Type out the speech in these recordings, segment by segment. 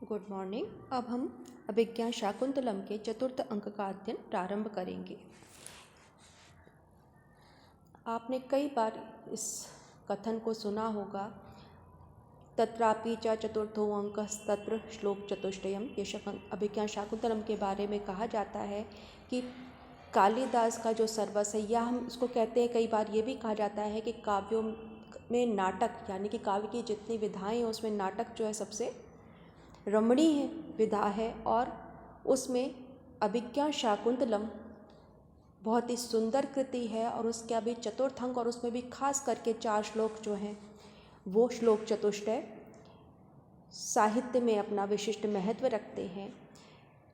Good morning. अब हम अभिज्ञा शाकुंतलम के चतुर्थ अंक का अध्ययन प्रारंभ करेंगे। आपने कई बार इस कथन को सुना होगा, तत्रापि च चतुर्थो अंकः तत्र श्लोक चतुष्टयम्। ये अभिज्ञा शाकुंतलम के बारे में कहा जाता है कि कालिदास का जो सर्वस है, या हम इसको कहते हैं, कई बार ये भी कहा जाता है कि काव्यों में नाटक, यानी कि काव्य की जितनी विधाएं हैं उसमें नाटक जो है सबसे रमणीय विधा है, और उसमें अभिज्ञा शाकुंतलम बहुत ही सुंदर कृति है। और उसके अभी चतुर्थ अंक, और उसमें भी खास करके 4 श्लोक जो हैं वो श्लोक चतुष्टय साहित्य में अपना विशिष्ट महत्व रखते हैं।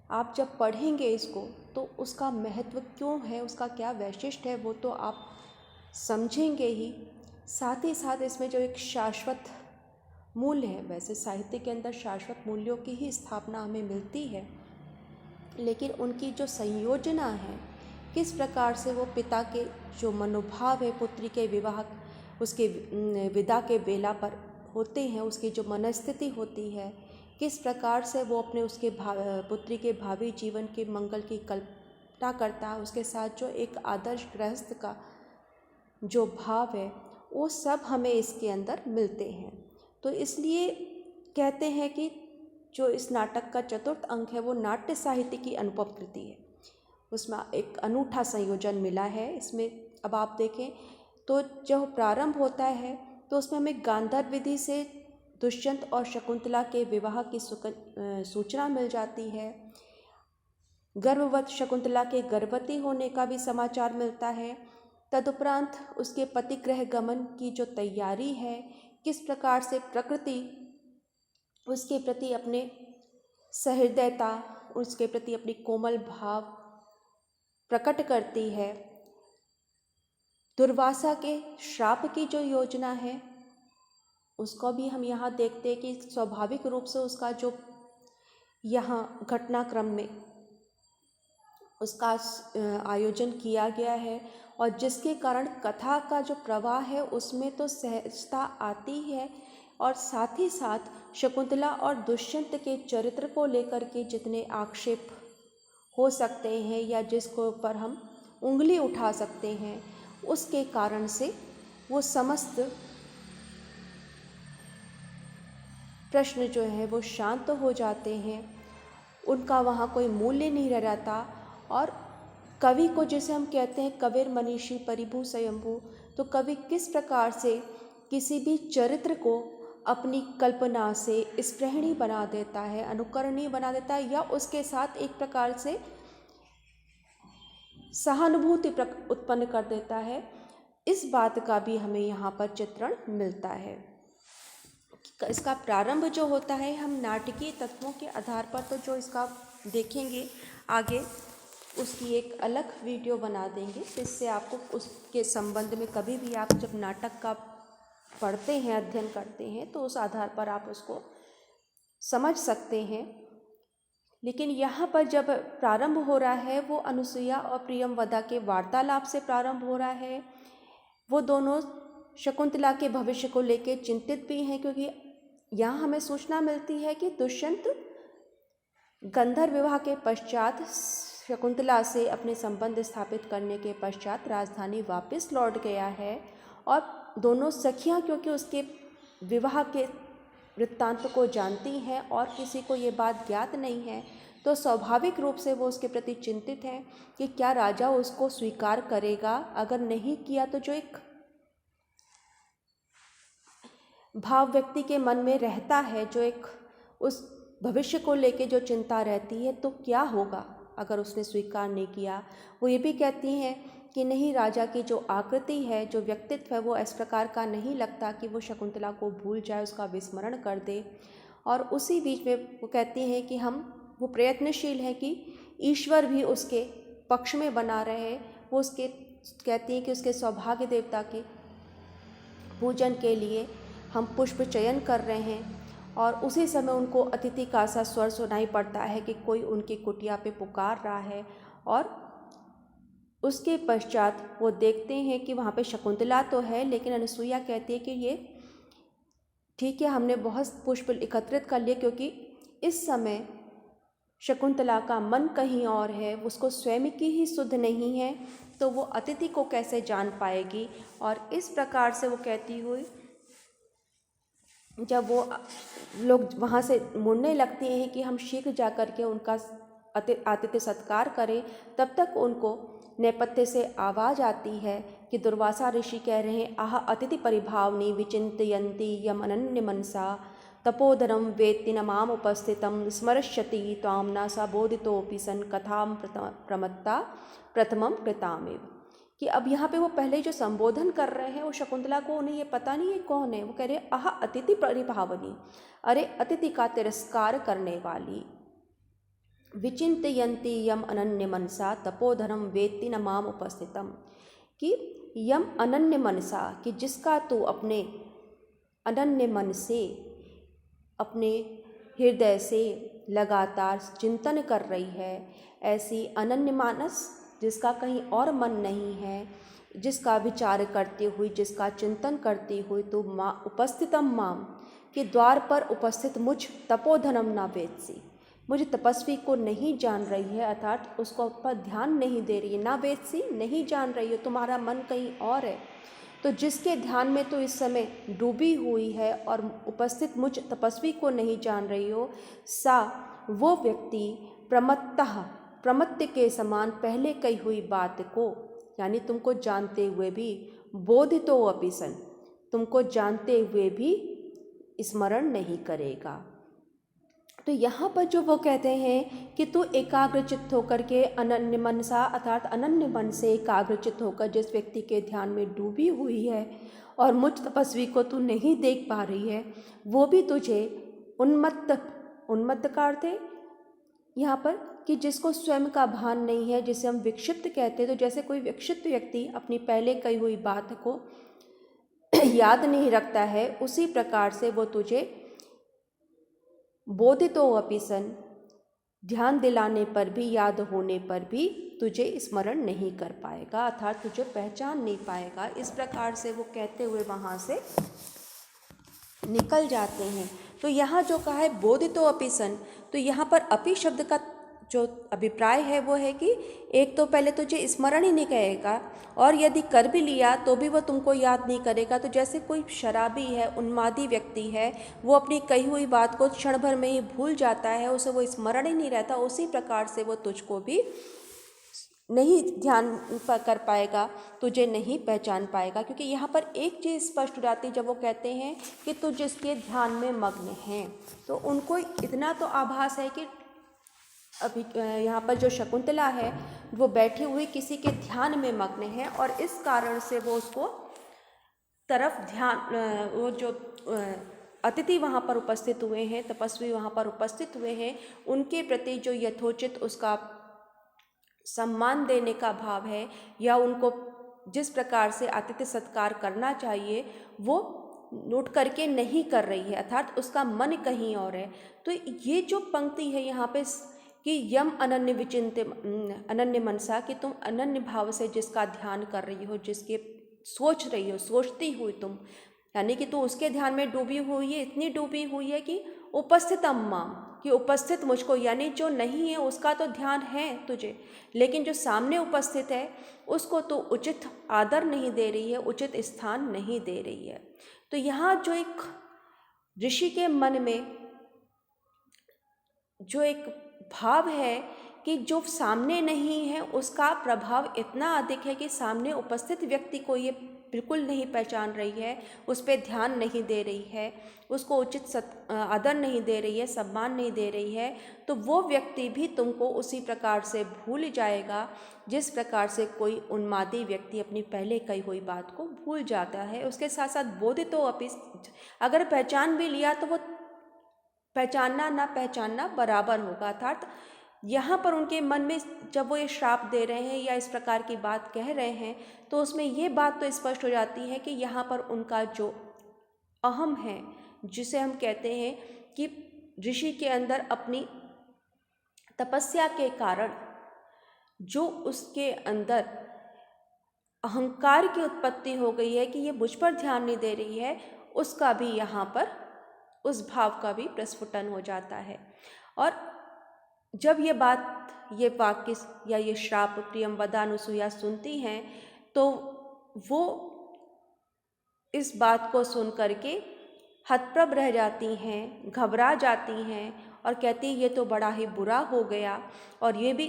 आप जब पढ़ेंगे इसको तो उसका महत्व क्यों है, उसका क्या वैशिष्ट है, वो तो आप समझेंगे ही। साथ ही साथ इसमें जो एक शाश्वत मूल्य है, वैसे साहित्य के अंदर शाश्वत मूल्यों की ही स्थापना हमें मिलती है, लेकिन उनकी जो संयोजना है, किस प्रकार से वो पिता के जो मनोभाव है पुत्री के विवाह, उसके विदा के बेला पर होते हैं, उसकी जो मनस्थिति होती है, किस प्रकार से वो अपने उसके पुत्री के भावी जीवन के मंगल की कल्पना करता है, उसके साथ जो एक आदर्श गृहस्थ का जो भाव है, वो सब हमें इसके अंदर मिलते हैं। तो इसलिए कहते हैं कि जो इस नाटक का चतुर्थ अंक है वो नाट्य साहित्य की अनुपम कृति है। उसमें एक अनूठा संयोजन मिला है इसमें। अब आप देखें तो जब प्रारंभ होता है तो उसमें हमें गांधार विधि से दुष्यंत और शकुंतला के विवाह की सूचना मिल जाती है। गर्भवत शकुंतला के गर्भवती होने का भी समाचार मिलता है। तदुपरांत उसके पतिगृह गमन की जो तैयारी है, किस प्रकार से प्रकृति उसके प्रति अपने सहृदयता, उसके प्रति अपनी कोमल भाव प्रकट करती है। दुर्वासा के श्राप की जो योजना है उसको भी हम यहाँ देखते हैं कि स्वाभाविक रूप से उसका जो यहाँ घटनाक्रम में उसका आयोजन किया गया है, और जिसके कारण कथा का जो प्रवाह है उसमें तो सहजता आती है। और साथ ही साथ शकुंतला और दुष्यंत के चरित्र को लेकर के जितने आक्षेप हो सकते हैं या जिसको पर हम उंगली उठा सकते हैं, उसके कारण से वो समस्त प्रश्न जो है वो शांत हो जाते हैं, उनका वहाँ कोई मूल्य नहीं रह जाता। और कवि को, जैसे हम कहते हैं कबीर मनीषी परिभू स्वयंभू, तो कवि किस प्रकार से किसी भी चरित्र को अपनी कल्पना से स्पृहणीय बना देता है, अनुकरणीय बना देता है, या उसके साथ एक प्रकार से सहानुभूति उत्पन्न कर देता है। इस बात का भी हमें यहाँ पर चित्रण मिलता है। इसका प्रारंभ जो होता है, हम नाटकीय तत्वों के आधार पर तो जो इसका देखेंगे आगे, उसकी एक अलग वीडियो बना देंगे, जिससे आपको उसके संबंध में कभी भी आप जब नाटक का पढ़ते हैं, अध्ययन करते हैं, तो उस आधार पर आप उसको समझ सकते हैं। लेकिन यहाँ पर जब प्रारंभ हो रहा है वो अनुसुईया और प्रियंवदा के वार्तालाप से प्रारंभ हो रहा है। वो दोनों शकुंतला के भविष्य को लेकर चिंतित भी हैं, क्योंकि यहाँ हमें सूचना मिलती है कि दुष्यंत गंधर्व विवाह के पश्चात शकुंतला से अपने संबंध स्थापित करने के पश्चात राजधानी वापस लौट गया है, और दोनों सखियां क्योंकि उसके विवाह के वृत्तांत को जानती हैं और किसी को ये बात ज्ञात नहीं है, तो स्वाभाविक रूप से वो उसके प्रति चिंतित हैं कि क्या राजा उसको स्वीकार करेगा। अगर नहीं किया तो जो एक भाव व्यक्ति के मन में रहता है, जो एक उस भविष्य को लेके जो चिंता रहती है, तो क्या होगा अगर उसने स्वीकार नहीं किया। वो ये भी कहती हैं कि नहीं, राजा की जो आकृति है, जो व्यक्तित्व है, वो इस प्रकार का नहीं लगता कि वो शकुंतला को भूल जाए, उसका विस्मरण कर दे। और उसी बीच में वो कहती हैं कि वो प्रयत्नशील हैं कि ईश्वर भी उसके पक्ष में बना रहे। वो उसके कहती हैं कि उसके सौभाग्य देवता के पूजन के लिए हम पुष्प चयन कर रहे हैं, और उसी समय उनको अतिथि का सा स्वर सुनाई पड़ता है कि कोई उनकी कुटिया पे पुकार रहा है। और उसके पश्चात वो देखते हैं कि वहाँ पे शकुंतला तो है, लेकिन अनुसुईया कहती है कि ये ठीक है, हमने बहुत पुष्प एकत्रित कर लिए, क्योंकि इस समय शकुंतला का मन कहीं और है, उसको स्वयं की ही सुध नहीं है, तो वो अतिथि को कैसे जान पाएगी। और इस प्रकार से वो कहती हुई जब वो लोग वहाँ से मुड़ने लगते हैं कि हम शीघ्र जा कर के उनका आतिथ्य सत्कार करें, तब तक उनको नेपथ्य से आवाज़ आती है कि दुर्वासा ऋषि कह रहे हैं, आह अतिथि परिभावनी विचिंतयन्ति यम अनन्य मनसा तपोधनम वेत्ति न माम उपस्थितम स्मरष्यति त्वां न सा बोधितोऽपि सन् कथाम प्रमत्ता प्रथमम कृतामेव। कि अब यहाँ पे वो पहले जो संबोधन कर रहे हैं वो शकुंतला को, उन्हें ये पता नहीं है कौन है। वो कह रहे हैं आह अतिथि परिभावनी, अरे अतिथि का तिरस्कार करने वाली, विचिंतयन्ति यम अनन्य मनसा तपोधनम वेत्ति न माम उपस्थितम, कि यम अनन्य मनसा, कि जिसका तू अपने अनन्य मन से, अपने हृदय से लगातार चिंतन कर रही है, ऐसी अनन्य मानस जिसका कहीं और मन नहीं है, जिसका विचार करते हुए, जिसका चिंतन करते हुए तो माँ उपस्थितम माम, कि द्वार पर उपस्थित मुझ तपोधनम ना वेत्सी, मुझ तपस्वी को नहीं जान रही है, अर्थात उसको पर ध्यान नहीं दे रही है। ना वेत्सी, नहीं जान रही हो, तुम्हारा मन कहीं और है। तो जिसके ध्यान में तो इस समय डूबी हुई है और उपस्थित मुझ तपस्वी को नहीं जान रही हो, सा वो व्यक्ति प्रमत्तः, प्रमत्त के समान पहले कही हुई बात को, यानी तुमको जानते हुए भी, बोधितो अपि सन्, तुमको जानते हुए भी स्मरण नहीं करेगा। तो यहाँ पर जो वो कहते हैं कि तू एकाग्रचित्त होकर के अनन्य मनसा, अर्थात अनन्य मन से एकाग्रचित्त होकर जिस व्यक्ति के ध्यान में डूबी हुई है और मुझ तपस्वी को तू नहीं देख पा रही है, वो भी तुझे उन्मत्त का अर्थ है यहाँ पर कि जिसको स्वयं का भान नहीं है, जिसे हम विक्षिप्त कहते हैं। तो जैसे कोई विक्षिप्त व्यक्ति अपनी पहले कही हुई बात को याद नहीं रखता है, उसी प्रकार से वो तुझे बोधितो अपि सन्, ध्यान दिलाने पर भी, याद होने पर भी तुझे स्मरण नहीं कर पाएगा, अर्थात तुझे पहचान नहीं पाएगा। इस प्रकार से वो कहते हुए वहाँ से निकल जाते हैं। तो यहाँ जो कहा है बोधितो अपि सन्, तो यहाँ पर अपि शब्द का जो अभिप्राय है वो है कि एक तो पहले तुझे स्मरण ही नहीं करेगा, और यदि कर भी लिया तो भी वो तुमको याद नहीं करेगा। तो जैसे कोई शराबी है, उन्मादी व्यक्ति है, वो अपनी कही हुई बात को क्षण भर में ही भूल जाता है, उसे वो स्मरण ही नहीं रहता, उसी प्रकार से वो तुझको भी नहीं ध्यान कर पाएगा, तुझे नहीं पहचान पाएगा। क्योंकि यहाँ पर एक चीज़ स्पष्ट हो जाती है जब वो कहते हैं कि तू जिसके ध्यान में मग्न है, तो उनको इतना तो आभास है कि अभी यहाँ पर जो शकुंतला है वो बैठी हुई किसी के ध्यान में मग्न है, और इस कारण से वो उसको तरफ ध्यान, वो जो अतिथि वहाँ पर उपस्थित हुए हैं, तपस्वी वहाँ पर उपस्थित हुए हैं, उनके प्रति जो यथोचित उसका सम्मान देने का भाव है, या उनको जिस प्रकार से आतिथ्य सत्कार करना चाहिए वो नोट करके नहीं कर रही है, अर्थात उसका मन कहीं और है। तो ये जो पंक्ति है यहाँ पे कि यम अनन्य विचिंत अनन्य मनसा, कि तुम अनन्य भाव से जिसका ध्यान कर रही हो, जिसके सोच रही हो, सोचती हुई तुम, यानी कि तू उसके ध्यान में डूबी हुई है, इतनी डूबी हुई है कि उपस्थित अम्मा, कि उपस्थित मुझको, यानी जो नहीं है उसका तो ध्यान है तुझे, लेकिन जो सामने उपस्थित है उसको तो उचित आदर नहीं दे रही है, उचित स्थान नहीं दे रही है। तो यहाँ जो एक ऋषि के मन में जो एक भाव है कि जो सामने नहीं है उसका प्रभाव इतना अधिक है कि सामने उपस्थित व्यक्ति को ये बिल्कुल नहीं पहचान रही है, उस पर ध्यान नहीं दे रही है, उसको उचित आदर नहीं दे रही है, सम्मान नहीं दे रही है, तो वो व्यक्ति भी तुमको उसी प्रकार से भूल जाएगा जिस प्रकार से कोई उन्मादी व्यक्ति अपनी पहले कही हुई बात को भूल जाता है। उसके साथ साथ बोधितो अपि, अगर पहचान भी लिया तो वो पहचानना ना पहचानना बराबर होगा, अर्थात यहाँ पर उनके मन में जब वो ये श्राप दे रहे हैं या इस प्रकार की बात कह रहे हैं, तो उसमें ये बात तो स्पष्ट हो जाती है कि यहाँ पर उनका जो अहम है, जिसे हम कहते हैं कि ऋषि के अंदर अपनी तपस्या के कारण जो उसके अंदर अहंकार की उत्पत्ति हो गई है कि ये मुझ पर ध्यान नहीं दे रही है, उसका भी यहाँ पर उस भाव का भी प्रस्फुटन हो जाता है। और जब ये वाक्य या ये श्राप प्रियंवदा अनुसुईया सुनती हैं तो वो इस बात को सुन करके हतप्रभ रह जाती हैं, घबरा जाती हैं और कहती ये तो बड़ा ही बुरा हो गया। और ये भी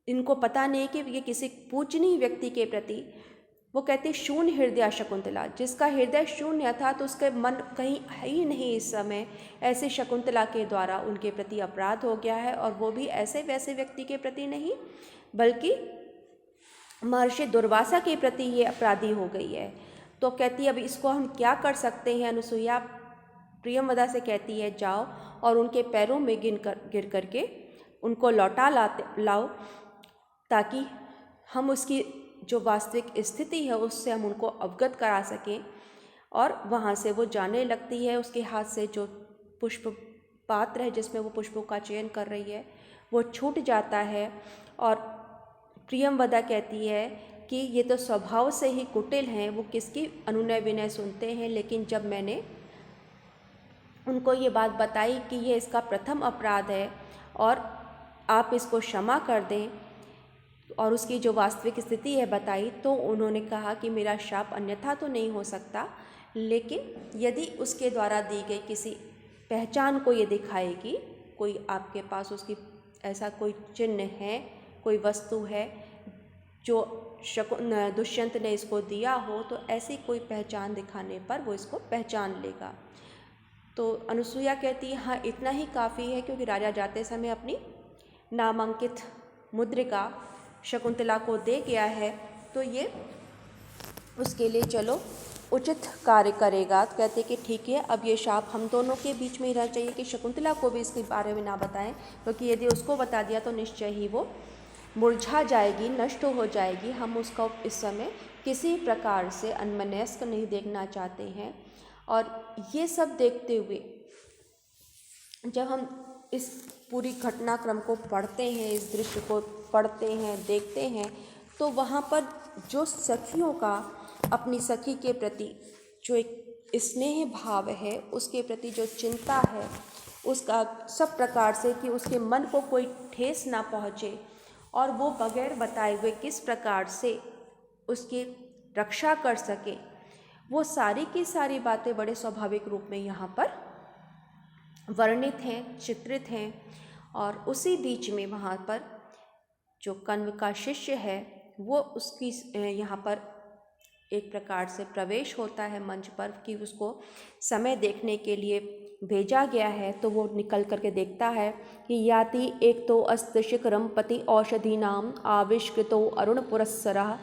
इनको पता नहीं कि ये किसी पूजनीय व्यक्ति के प्रति, वो कहती शून्य हृदय शकुंतला, जिसका हृदय शून्य था तो उसके मन कहीं है ही नहीं इस समय, ऐसे शकुंतला के द्वारा उनके प्रति अपराध हो गया है। और वो भी ऐसे वैसे व्यक्ति के प्रति नहीं, बल्कि महर्षि दुर्वासा के प्रति ये अपराधी हो गई है। तो कहती है अब इसको हम क्या कर सकते हैं। अनुसुईया प्रियंवदा से कहती है जाओ और उनके पैरों में गिर करके उनको लौटा लाओ, ताकि हम उसकी जो वास्तविक स्थिति है उससे हम उनको अवगत करा सकें। और वहाँ से वो जाने लगती है। उसके हाथ से जो पुष्प पात्र है जिसमें वो पुष्पों का चयन कर रही है वो छूट जाता है। और प्रियंवदा कहती है कि ये तो स्वभाव से ही कुटिल हैं, वो किसकी अनुनय विनय सुनते हैं। लेकिन जब मैंने उनको ये बात बताई कि ये इसका प्रथम अपराध है और आप इसको क्षमा कर दें और उसकी जो वास्तविक स्थिति है बताई, तो उन्होंने कहा कि मेरा शाप अन्यथा तो नहीं हो सकता, लेकिन यदि उसके द्वारा दी गई किसी पहचान को ये दिखाएगी, कोई आपके पास उसकी ऐसा कोई चिन्ह है, कोई वस्तु है जो दुष्यंत ने इसको दिया हो, तो ऐसी कोई पहचान दिखाने पर वो इसको पहचान लेगा। तो अनुसुईया कहती है हाँ इतना ही काफ़ी है, क्योंकि राजा जाते समय अपनी नामांकित मुद्रिका शकुंतला को दे गया है, तो ये उसके लिए चलो उचित कार्य करेगा। तो कहते कि ठीक है, अब ये शाप हम दोनों के बीच में ही रहना चाहिए कि शकुंतला को भी इसके बारे में ना बताएं, क्योंकि यदि उसको बता दिया तो निश्चय ही वो मुरझा जाएगी, नष्ट हो जाएगी। हम उसका इस समय किसी प्रकार से अन्मनस्क नहीं देखना चाहते हैं। और ये सब देखते हुए जब हम इस पूरी घटनाक्रम को पढ़ते हैं, इस दृश्य को पढ़ते हैं, देखते हैं, तो वहाँ पर जो सखियों का अपनी सखी के प्रति जो एक स्नेह भाव है, उसके प्रति जो चिंता है, उसका सब प्रकार से कि उसके मन को कोई ठेस ना पहुँचे और वो बगैर बताए हुए किस प्रकार से उसकी रक्षा कर सके, वो सारी की सारी बातें बड़े स्वाभाविक रूप में यहाँ पर वर्णित हैं, चित्रित हैं। और उसी बीच में वहाँ पर जो कण्व का शिष्य है वो उसकी यहाँ पर एक प्रकार से प्रवेश होता है मंच पर कि उसको समय देखने के लिए भेजा गया है। तो वो निकल करके देखता है कि याति एक तो अस्त शिखरम पति औषधीनाम आविष्कृतो अरुण पुरस्सरः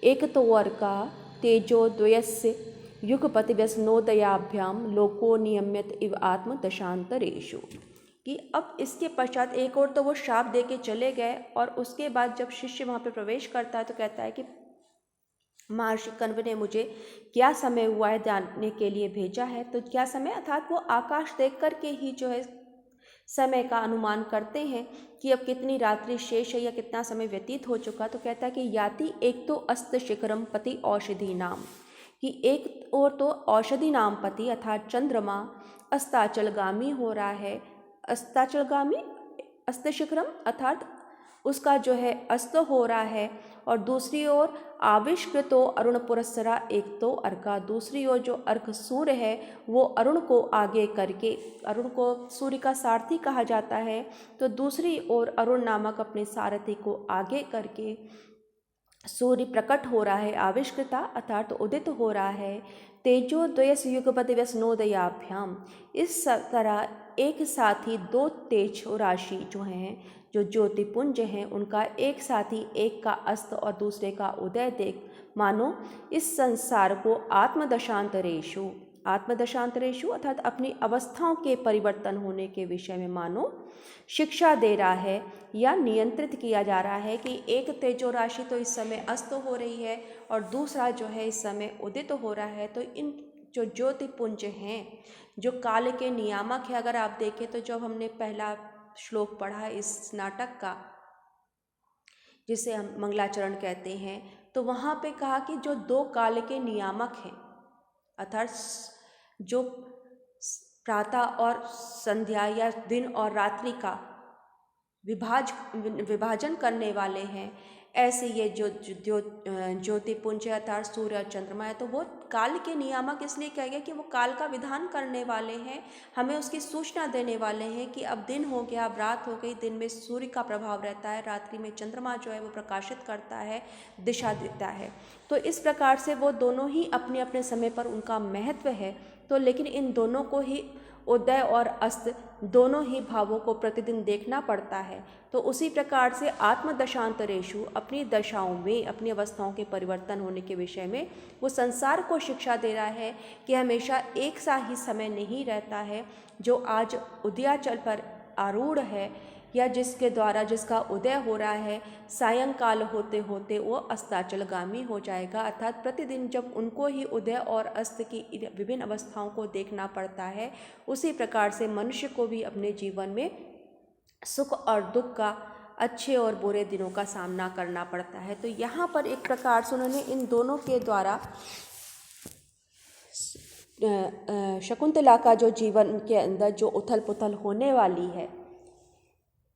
एक तो अर्का तेजो द्वयस्य युगपति व्यसनोदयाभ्याम लोको नियम्यत इव आत्म दशांतरेषु। कि अब इसके पश्चात एक और तो वो शाप दे के चले गए, और उसके बाद जब शिष्य वहाँ पे प्रवेश करता है तो कहता है कि महर्षि कण्व ने मुझे क्या समय हुआ है जानने के लिए भेजा है। तो क्या समय, अर्थात वो आकाश देख कर के ही जो है समय का अनुमान करते हैं कि अब कितनी रात्रि शेष है या कितना समय व्यतीत हो चुका। तो कहता है कि याति एक तो अस्त शिखरम पति औषधि नाम, कि एक और तो औषधि नाम पति अर्थात चंद्रमा अस्ताचलगामी हो रहा है। अस्ताचलगामी अस्त शिखरम अर्थात उसका जो है अस्त हो रहा है, और दूसरी ओर आविष्कृतो अरुण पुरस्सरा एक तो अर्का, दूसरी ओर जो अर्क सूर्य है वो अरुण को आगे करके, अरुण को सूर्य का सारथी कहा जाता है, तो दूसरी ओर अरुण नामक अपने सारथी को आगे करके सूर्य प्रकट हो रहा है, आविष्कृता अर्थात उदित हो रहा है। तेजो द्वयस युगपति व्यसनोदयाभ्याम, इस तरह एक साथ ही दो तेज राशि जो हैं, जो ज्योतिपुंज हैं, उनका एक साथ ही एक का अस्त और दूसरे का उदय देख मानो इस संसार को आत्मदशांतरेषु, आत्मदशांतरेषु अर्थात अपनी अवस्थाओं के परिवर्तन होने के विषय में मानो शिक्षा दे रहा है या नियंत्रित किया जा रहा है कि एक तेजो राशि तो इस समय अस्त हो रही है और दूसरा जो है इस समय उदित हो रहा है। तो इन जो ज्योतिपुंज हैं, जो काल के नियामक है, अगर आप देखें तो जब हमने पहला श्लोक पढ़ा इस नाटक का, जिसे हम मंगलाचरण कहते हैं, तो वहाँ पे कहा कि जो दो काल के नियामक हैं, अर्थात जो प्रातः और संध्या या दिन और रात्रि का विभाजन करने वाले हैं, ऐसे ये जो ज्योतिपुंज अर्थात सूर्य और चंद्रमा है, तो वो काल के नियामक इसलिए कहा गया कि वो काल का विधान करने वाले हैं, हमें उसकी सूचना देने वाले हैं कि अब दिन हो गया, अब रात हो गई। दिन में सूर्य का प्रभाव रहता है, रात्रि में चंद्रमा जो है वो प्रकाशित करता है, दिशा देता है। तो इस प्रकार से वो दोनों ही अपने अपने समय पर उनका महत्व है। तो लेकिन इन दोनों को ही, उदय और अस्त दोनों ही भावों को प्रतिदिन देखना पड़ता है। तो उसी प्रकार से आत्मदशांतरेषु, अपनी दशाओं में, अपनी अवस्थाओं के परिवर्तन होने के विषय में वो संसार को शिक्षा दे रहा है कि हमेशा एक सा ही समय नहीं रहता है। जो आज उदयाचल पर आरूढ़ है या जिसके द्वारा जिसका उदय हो रहा है, सायंकाल होते होते वो अस्ताचलगामी हो जाएगा। अर्थात प्रतिदिन जब उनको ही उदय और अस्त की विभिन्न अवस्थाओं को देखना पड़ता है, उसी प्रकार से मनुष्य को भी अपने जीवन में सुख और दुख का, अच्छे और बुरे दिनों का सामना करना पड़ता है। तो यहाँ पर एक प्रकार से उन्होंने इन दोनों के द्वारा शकुंतला का जो जीवन के अंदर जो उथल पुथल होने वाली है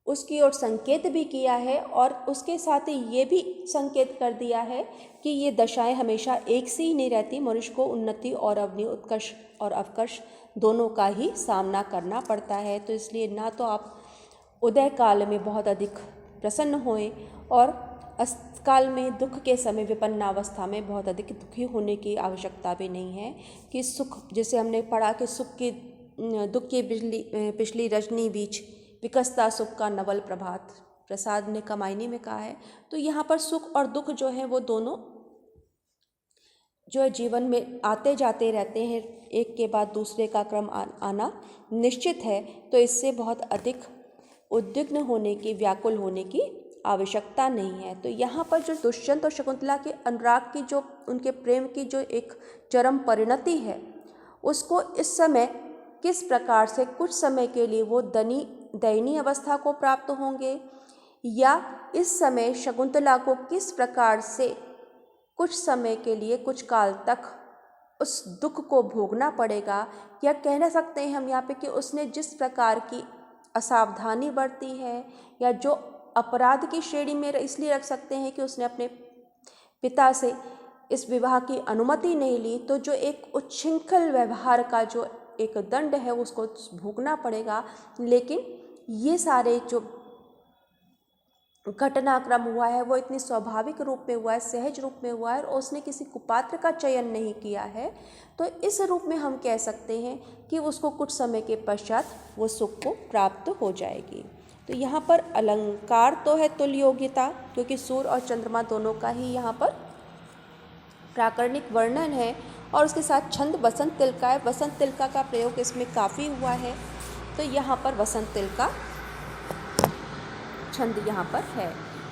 उसकी ओर संकेत भी किया है, और उसके साथ ही ये भी संकेत कर दिया है कि ये दशाएं हमेशा एक सी ही नहीं रहती। मनुष्य को उन्नति और अवनी, उत्कर्ष और अवकर्ष दोनों का ही सामना करना पड़ता है। तो इसलिए ना तो आप उदय काल में बहुत अधिक प्रसन्न होएं और अस्तकाल में, दुख के समय, विपन्नावस्था में बहुत अधिक दुखी होने की आवश्यकता भी नहीं है। कि सुख, जैसे हमने पढ़ा कि सुख की, दुख की पिछली रजनी बीच विकसता सुख का नवल प्रभात, प्रसाद ने कमायनी में कहा है। तो यहाँ पर सुख और दुख जो है वो दोनों जो है जीवन में आते जाते रहते हैं, एक के बाद दूसरे का क्रम आना निश्चित है। तो इससे बहुत अधिक उद्विग्न होने की, व्याकुल होने की आवश्यकता नहीं है। तो यहाँ पर जो दुष्यंत और शकुंतला के अनुराग की, जो उनके प्रेम की जो एक चरम परिणति है, उसको इस समय किस प्रकार से कुछ समय के लिए वो दयनीय अवस्था को प्राप्त होंगे, या इस समय शकुंतला को किस प्रकार से कुछ समय के लिए, कुछ काल तक उस दुख को भोगना पड़ेगा। या कह सकते हैं हम यहाँ पे कि उसने जिस प्रकार की असावधानी बरती है, या जो अपराध की श्रेणी में इसलिए रख सकते हैं कि उसने अपने पिता से इस विवाह की अनुमति नहीं ली, तो जो एक उच्छृंखल व्यवहार का जो एक दंड है उसको भोगना पड़ेगा। लेकिन ये सारे जो घटनाक्रम हुआ है वो इतनी स्वाभाविक रूप में हुआ है, सहज रूप में हुआ है, और उसने किसी कुपात्र का चयन नहीं किया है। तो इस रूप में हम कह सकते हैं कि उसको कुछ समय के पश्चात वो सुख को प्राप्त हो जाएगी। तो यहाँ पर अलंकार तो है तुल्य योग्यता, क्योंकि सूर्य और चंद्रमा दोनों का ही यहाँ पर प्राकरणिक वर्णन है, और उसके साथ छंद वसंत तिलका है। वसंत तिलका का प्रयोग इसमें काफ़ी हुआ है, तो यहाँ पर वसंत तिलका छंद यहाँ पर है।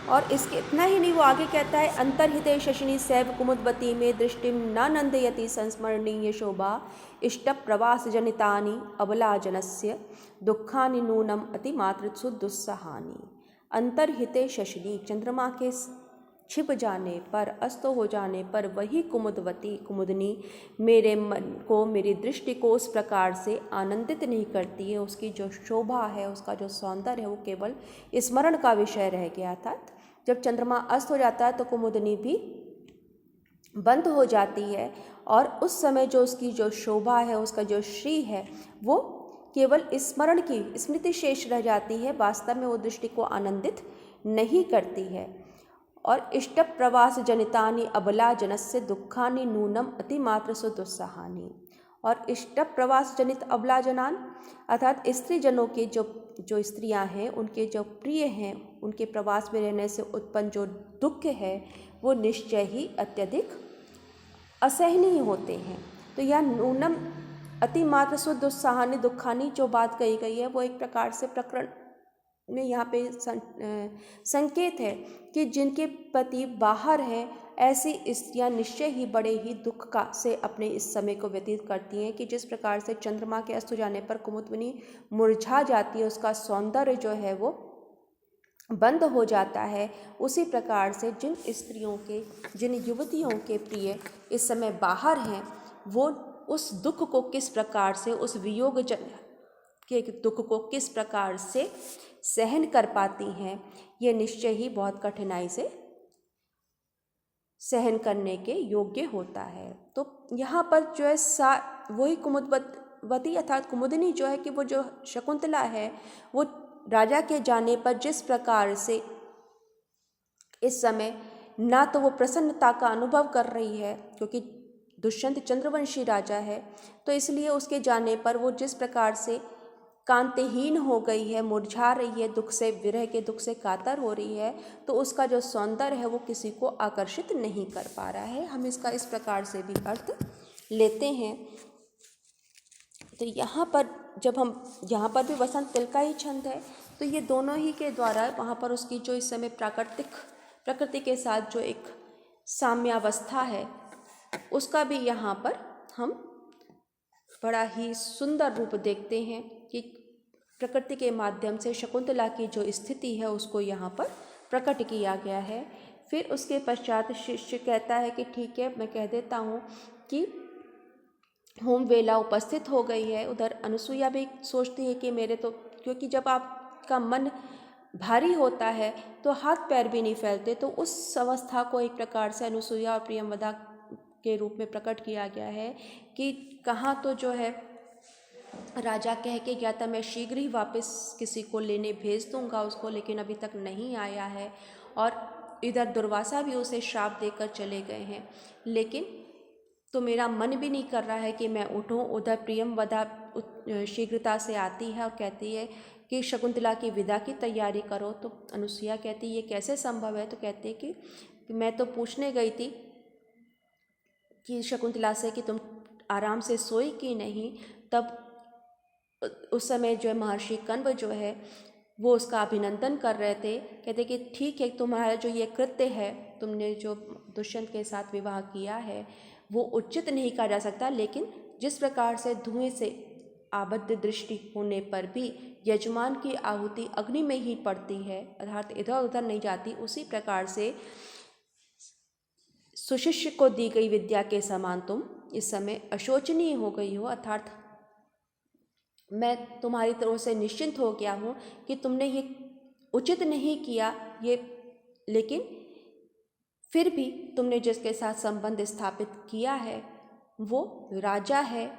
और इसके इतना ही नहीं, वो आगे कहता है, अंतर्हिते शशिनी सैव कुमुदवती में दृष्टिम न नंदयति संस्मरणीय शोभा इष्ट प्रवास जनितानि अबला जनस्य दुखानि नूनम अति मातृत्सु दुस्सहानि। अंतर्हिते शशिनी, चंद्रमा के छिप जाने पर, अस्त हो जाने पर वही कुमुदवती, कुमुदनी मेरे मन को, मेरी दृष्टि को उस प्रकार से आनंदित नहीं करती है। उसकी जो शोभा है, उसका जो सौंदर्य है, वो केवल स्मरण का विषय रह गया था। जब चंद्रमा अस्त हो जाता है तो कुमुदनी भी बंद हो जाती है, और उस समय जो उसकी जो शोभा है, उसका जो श्री है, वो केवल स्मरण की स्मृति शेष रह जाती है। वास्तव में वो दृष्टि को आनंदित नहीं करती है। और इष्ट प्रवास जनितानि अबला जनस्य दुखानि नूनम अतिमात्र सु दुस्सहानि। और इष्ट प्रवास जनित अबला जनान अर्थात स्त्री जनों के जो स्त्रियां हैं, उनके जो प्रिय हैं, उनके प्रवास में रहने से उत्पन्न जो दुख है वो निश्चय ही अत्यधिक असहनीय होते हैं। तो यह नूनम अतिमात्र सु दुस्सहानि, दुखानी जो बात कही गई है वो एक प्रकार से प्रकरण में यहाँ पे संकेत है कि जिनके पति बाहर हैं, ऐसी स्त्रियाँ निश्चय ही बड़े ही दुख का से अपने इस समय को व्यतीत करती हैं। कि जिस प्रकार से चंद्रमा के अस्त हो जाने पर कुमुदनी मुरझा जाती है, उसका सौंदर्य जो है वो बंद हो जाता है, उसी प्रकार से जिन स्त्रियों के, जिन युवतियों के प्रिय इस समय बाहर हैं, वो उस दुख को किस प्रकार से, उस वियोग के दुख को किस प्रकार से सहन कर पाती हैं, ये निश्चय ही बहुत कठिनाई से सहन करने के योग्य होता है। तो यहाँ पर जो है वही कुमुदवती अर्थात कुमुदिनी जो है कि वो जो शकुंतला है वो राजा के जाने पर जिस प्रकार से इस समय ना तो वो प्रसन्नता का अनुभव कर रही है, क्योंकि दुष्यंत चंद्रवंशी राजा है, तो इसलिए उसके जाने पर वो जिस प्रकार से कांतिहीन हो गई है, मुरझा रही है, दुख से, विरह के दुख से कातर हो रही है, तो उसका जो सौंदर्य है वो किसी को आकर्षित नहीं कर पा रहा है। हम इसका इस प्रकार से भी अर्थ लेते हैं। तो यहाँ पर जब हम यहाँ पर भी वसंत तिल का ही छंद है, तो ये दोनों ही के द्वारा वहाँ पर उसकी जो इस समय प्रकृति के साथ जो एक साम्यावस्था है उसका भी यहाँ पर हम बड़ा ही सुंदर रूप देखते हैं कि प्रकृति के माध्यम से शकुंतला की जो स्थिति है उसको यहाँ पर प्रकट किया गया है। फिर उसके पश्चात शिष्य कहता है कि ठीक है, मैं कह देता हूँ कि होम वेला उपस्थित हो गई है। उधर अनुसुईया भी सोचती है कि मेरे तो, क्योंकि जब आपका मन भारी होता है तो हाथ पैर भी नहीं फैलते, तो उस अवस्था को एक प्रकार से अनुसुईया और प्रियंवदा के रूप में प्रकट किया गया है कि कहाँ तो जो है राजा कह के गया था मैं शीघ्र ही वापस किसी को लेने भेज दूंगा उसको, लेकिन अभी तक नहीं आया है, और इधर दुर्वासा भी उसे श्राप देकर चले गए हैं, लेकिन तो मेरा मन भी नहीं कर रहा है कि मैं उठूं। उधर प्रियंवदा शीघ्रता से आती है और कहती है कि शकुंतला की विदा की तैयारी करो। तो अनुसुईया कहती है ये कैसे संभव है? तो कहती है कि मैं तो पूछने गई थी कि शकुंतला से कि तुम आराम से सोई कि नहीं। तब उस समय जो है महर्षि कण्व जो है वो उसका अभिनंदन कर रहे थे, कहते कि ठीक है, तुम्हारा जो ये कृत्य है, तुमने जो दुष्यंत के साथ विवाह किया है वो उचित नहीं कहा जा सकता, लेकिन जिस प्रकार से धुएं से आबद्ध दृष्टि होने पर भी यजमान की आहुति अग्नि में ही पड़ती है, अर्थात इधर उधर नहीं जाती, उसी प्रकार से सुशिष्य को दी गई विद्या के समान तुम इस समय अशोचनीय हो गई हो, अर्थात मैं तुम्हारी तरफ से निश्चिंत हो गया हूँ कि तुमने ये उचित नहीं किया ये, लेकिन फिर भी तुमने जिसके साथ संबंध स्थापित किया है वो राजा है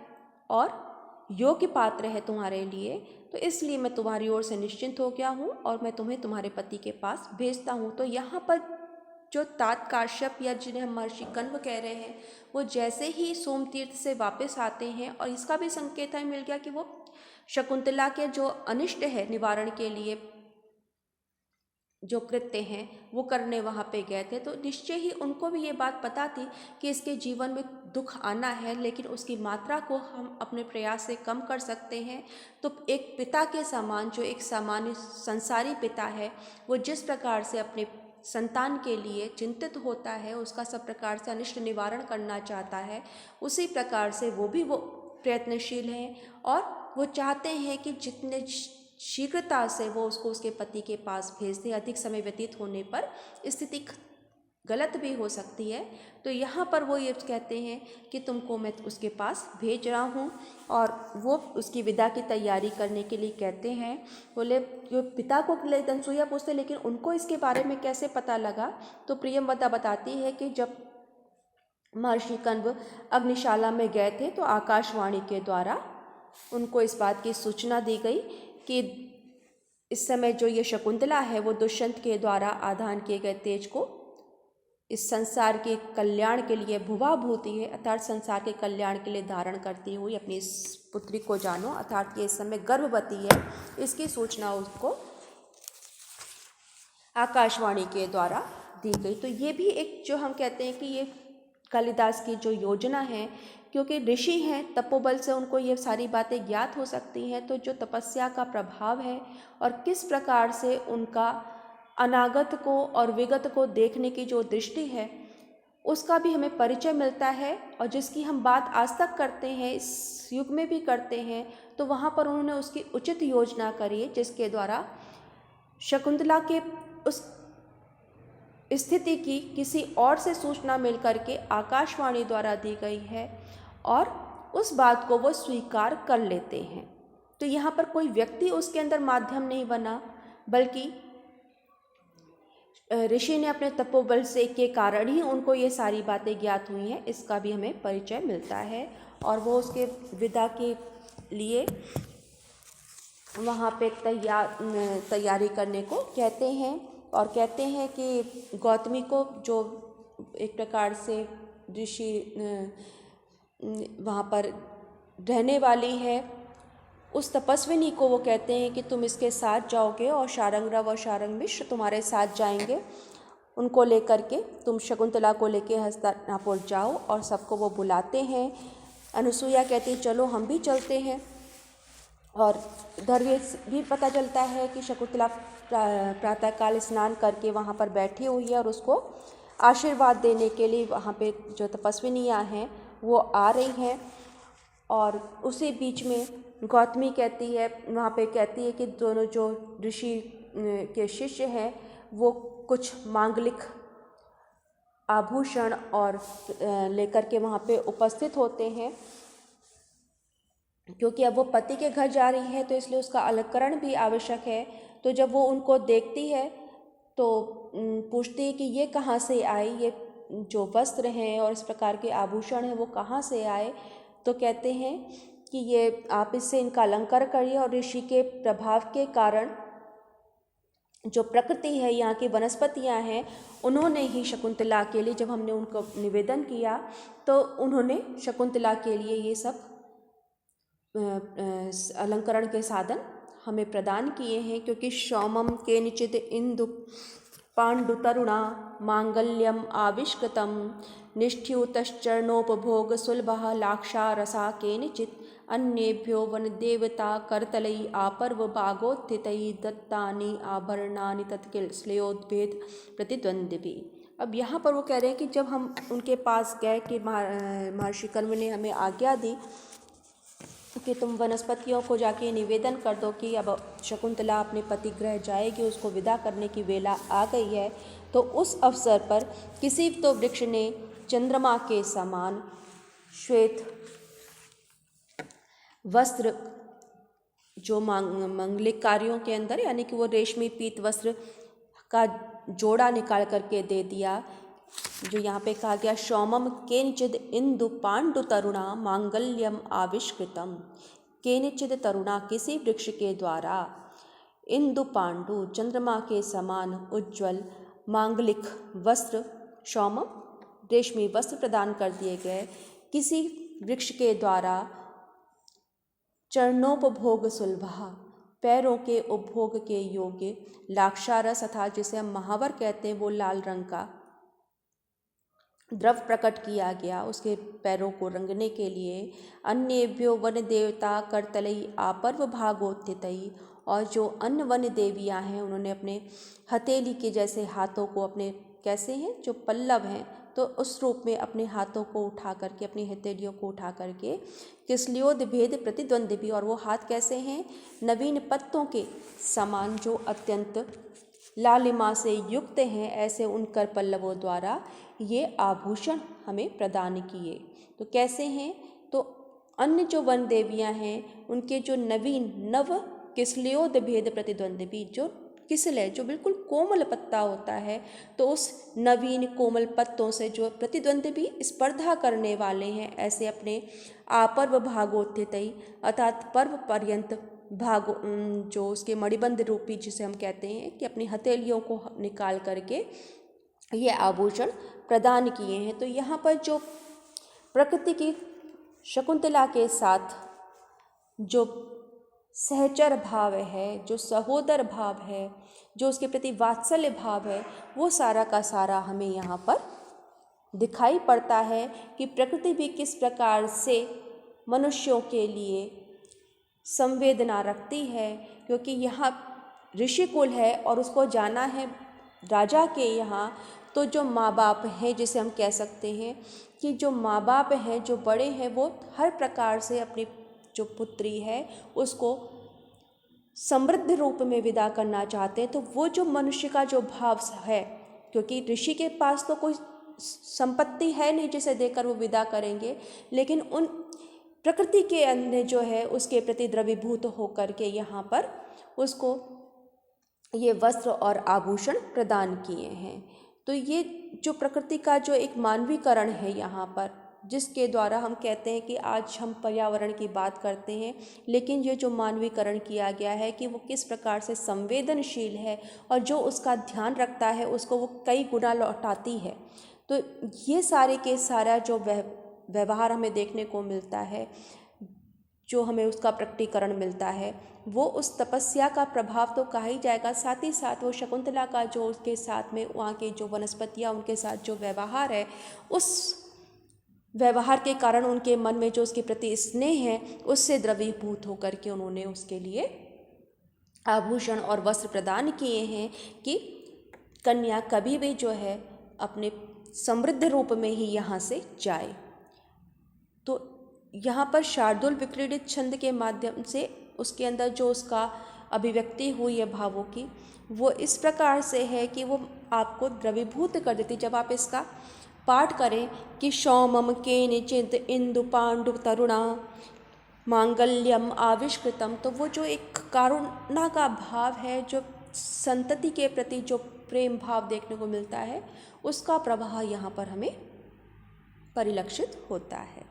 और योग्य पात्र है तुम्हारे लिए, तो इसलिए मैं तुम्हारी ओर से निश्चिंत हो गया हूँ और मैं तुम्हें तुम्हारे पति के पास भेजता हूँ। तो यहाँ पर जो तात काश्यप या जिन्हें हम महर्षि कण्व कह रहे हैं वो जैसे ही सोमतीर्थ से वापस आते हैं, और इसका भी संकेत हमें मिल गया कि वो शकुंतला के जो अनिष्ट है निवारण के लिए जो कृत्य हैं वो करने वहाँ पे गए थे, तो निश्चय ही उनको भी ये बात पता थी कि इसके जीवन में दुख आना है, लेकिन उसकी मात्रा को हम अपने प्रयास से कम कर सकते हैं। तो एक पिता के समान जो एक सामान्य संसारी पिता है वो जिस प्रकार से अपने संतान के लिए चिंतित होता है, उसका सब प्रकार से अनिष्ट निवारण करना चाहता है, उसी प्रकार से वो प्रयत्नशील हैं और वो चाहते हैं कि जितने शीघ्रता से वो उसको उसके पति के पास भेज दे। अधिक समय व्यतीत होने पर स्थिति गलत भी हो सकती है, तो यहाँ पर वो ये कहते हैं कि तुमको मैं उसके पास भेज रहा हूँ, और वो उसकी विदा की तैयारी करने के लिए कहते हैं। बोले जो पिता को अनुसुईया पूछते लेकिन उनको इसके बारे में कैसे पता लगा? तो प्रियंवदा बताती है कि जब महर्षि कण्व अग्निशाला में गए थे तो आकाशवाणी के द्वारा उनको इस बात की सूचना दी गई कि इस समय जो ये शकुंतला है वो दुष्यंत के द्वारा आधान किए गए तेज को इस संसार के कल्याण के लिए भुवा भूति है, अर्थात संसार के कल्याण के लिए धारण करती हुई अपनी इस पुत्री को जानो, अर्थात ये इस समय गर्भवती है, इसकी सूचना उसको आकाशवाणी के द्वारा दी गई। तो ये भी एक जो हम कहते हैं कि ये कालिदास की जो योजना है, क्योंकि ऋषि हैं तपोबल से उनको ये सारी बातें ज्ञात हो सकती हैं, तो जो तपस्या का प्रभाव है और किस प्रकार से उनका अनागत को और विगत को देखने की जो दृष्टि है उसका भी हमें परिचय मिलता है, और जिसकी हम बात आज तक करते हैं, इस युग में भी करते हैं, तो वहाँ पर उन्होंने उसकी उचित योजना करी जिसके द्वारा शकुंतला के उस स्थिति की किसी और से सूचना मिल करके आकाशवाणी द्वारा दी गई है, और उस बात को वो स्वीकार कर लेते हैं। तो यहाँ पर कोई व्यक्ति उसके अंदर माध्यम नहीं बना, बल्कि ऋषि ने अपने तपोबल से के कारण ही उनको ये सारी बातें ज्ञात हुई हैं, इसका भी हमें परिचय मिलता है। और वो उसके विदा के लिए वहाँ पे तैयारी करने को कहते हैं, और कहते हैं कि गौतमी को, जो एक प्रकार से ऋषि वहाँ पर रहने वाली है, उस तपस्विनी को वो कहते हैं कि तुम इसके साथ जाओगे और शारंगरव और शारंग मिश्र तुम्हारे साथ जाएंगे। उनको लेकर के तुम शकुंतला को लेके हस्तिनापुर जाओ, और सबको वो बुलाते हैं। अनुसुईया कहती चलो हम भी चलते हैं। और इधर भी पता चलता है कि शकुंतला प्रातःकाल स्नान करके वहाँ पर बैठी हुई है, और उसको आशीर्वाद देने के लिए वहाँ पे जो तपस्विनियाँ हैं वो आ रही हैं। और उसी बीच में गौतमी कहती है, वहाँ पे कहती है कि दोनों जो ऋषि के शिष्य हैं वो कुछ मांगलिक आभूषण और लेकर के वहाँ पे उपस्थित होते हैं, क्योंकि अब वो पति के घर जा रही है तो इसलिए उसका अलंकरण भी आवश्यक है। तो जब वो उनको देखती है तो पूछती है कि ये कहाँ से आए, ये जो वस्त्र हैं और इस प्रकार के आभूषण हैं वो कहाँ से आए। तो कहते हैं कि ये आप इससे इनका अलंकार करिए, और ऋषि के प्रभाव के कारण जो प्रकृति है, यहाँ की वनस्पतियाँ हैं, उन्होंने ही शकुंतला के लिए, जब हमने उनको निवेदन किया तो उन्होंने शकुंतला के लिए ये सब अलंकरण के साधन हमें प्रदान किए हैं। क्योंकि सौमम के निचित इंदु पांडुतरुणा मांगल्यम आविष्कृतम निष्ठ्युतश्चरणोपभोग सुलभः लाक्षारसा केनचित् अन्येभ्यो वनदेवता करतलैः आपर्व भागोत्थितैः दत्तानि आभरणानि तत्किल्श्लयोद्भेद प्रतिद्वंद्विभिः। अब यहाँ पर वो कह रहे हैं कि जब हम उनके पास गए कि महर्षि कर्म ने हमें आज्ञा दी कि तुम वनस्पतियों को जाके निवेदन कर दो कि अब शकुंतला अपने पति गृह जाएगी, उसको विदा करने की वेला आ गई है। तो उस अवसर पर किसी तो वृक्ष ने चंद्रमा के समान श्वेत वस्त्र, जो मांगलिक कार्यों के अंदर, यानी कि वो रेशमी पीत वस्त्र का जोड़ा निकाल करके दे दिया। जो यहाँ पे कहा गया सौमम केनचिद इंदु पांडु तरुणा मांगल्यम आविष्कृतम। केनचिद तरुणा किसी वृक्ष के द्वारा, इंदु पांडु चंद्रमा के समान उज्ज्वल मांगलिक वस्त्र, सौमम रेशमी वस्त्र प्रदान कर दिए गए किसी वृक्ष के द्वारा। चरणोपभोग सुलभा, पैरों के उपभोग के योग्य, लाक्षारस अथा जिसे हम महावर कहते हैं, वो लाल रंग का द्रव प्रकट किया गया उसके पैरों को रंगने के लिए। अन्येभ्यो वन देवता करतलई आपर्व भागोत्थितई, और जो अन्य वन देवियाँ हैं उन्होंने अपने हथेली के जैसे हाथों को, अपने कैसे हैं जो पल्लव हैं, तो उस रूप में अपने हाथों को उठा करके, अपनी हथेलियों को उठा करके किसलियोद भेद प्रतिद्वंद्वी भी, और वो हाथ कैसे हैं नवीन पत्तों के समान जो अत्यंत लालिमा से युक्त हैं, ऐसे उन कर पल्लवों द्वारा ये आभूषण हमें प्रदान किए। तो कैसे हैं, तो अन्य जो वन देवियाँ हैं उनके जो नवीन नव किसलियोद भेद प्रतिद्वंद्वी, जो किसलय जो बिल्कुल कोमल पत्ता होता है, तो उस नवीन कोमल पत्तों से जो प्रतिद्वंद्वी स्पर्धा करने वाले हैं, ऐसे अपने आपर्व भागोत्थितई अर्थात पर्व पर्यंत भाग, जो उसके मणिबंध रूपी जिसे हम कहते हैं कि अपनी हथेलियों को निकाल करके ये आभूषण प्रदान किए हैं। तो यहाँ पर जो प्रकृति की शकुंतला के साथ जो सहचर भाव है, जो सहोदर भाव है, जो उसके प्रति वात्सल्य भाव है, वो सारा का सारा हमें यहाँ पर दिखाई पड़ता है कि प्रकृति भी किस प्रकार से मनुष्यों के लिए संवेदना रखती है। क्योंकि यहाँ ऋषिकुल है और उसको जाना है राजा के यहाँ, तो जो माँ बाप हैं, जिसे हम कह सकते हैं कि जो माँ बाप हैं, जो बड़े हैं, वो हर प्रकार से अपनी जो पुत्री है उसको समृद्ध रूप में विदा करना चाहते हैं। तो वो जो मनुष्य का जो भाव है, क्योंकि ऋषि के पास तो कोई संपत्ति है नहीं जिसे देकर वो विदा करेंगे, लेकिन उन प्रकृति के अन्य जो है उसके प्रति द्रवीभूत होकर के यहाँ पर उसको ये वस्त्र और आभूषण प्रदान किए हैं। तो ये जो प्रकृति का जो एक मानवीकरण है यहाँ पर, जिसके द्वारा हम कहते हैं कि आज हम पर्यावरण की बात करते हैं, लेकिन ये जो मानवीकरण किया गया है कि वो किस प्रकार से संवेदनशील है और जो उसका ध्यान रखता है उसको वो कई गुना लौटाती है। तो ये सारे के सारा जो व्यवहार हमें देखने को मिलता है, जो हमें उसका प्रकटीकरण मिलता है, वो उस तपस्या का प्रभाव तो कहा ही जाएगा। साथ ही साथ वो शकुंतला का जो उसके साथ में वहाँ के जो वनस्पतियाँ, उनके साथ जो व्यवहार है, उस व्यवहार के कारण उनके मन में जो उसके प्रति स्नेह है उससे द्रवीभूत होकर के उन्होंने उसके लिए आभूषण और वस्त्र प्रदान किए हैं कि कन्या कभी भी जो है अपने समृद्ध रूप में ही यहाँ से जाए। तो यहाँ पर शार्दूल विक्रीडित छंद के माध्यम से उसके अंदर जो उसका अभिव्यक्ति हुई है भावों की, वो इस प्रकार से है कि वो आपको द्रवीभूत कर देती। जब आप इसका पाठ करें कि सौमम केनचित् इंदु पांडु तरुणा मांगल्यम आविष्कृतम, तो वो जो एक करुणा का भाव है, जो संतति के प्रति जो प्रेम भाव देखने को मिलता है, उसका प्रवाह यहाँ पर हमें परिलक्षित होता है।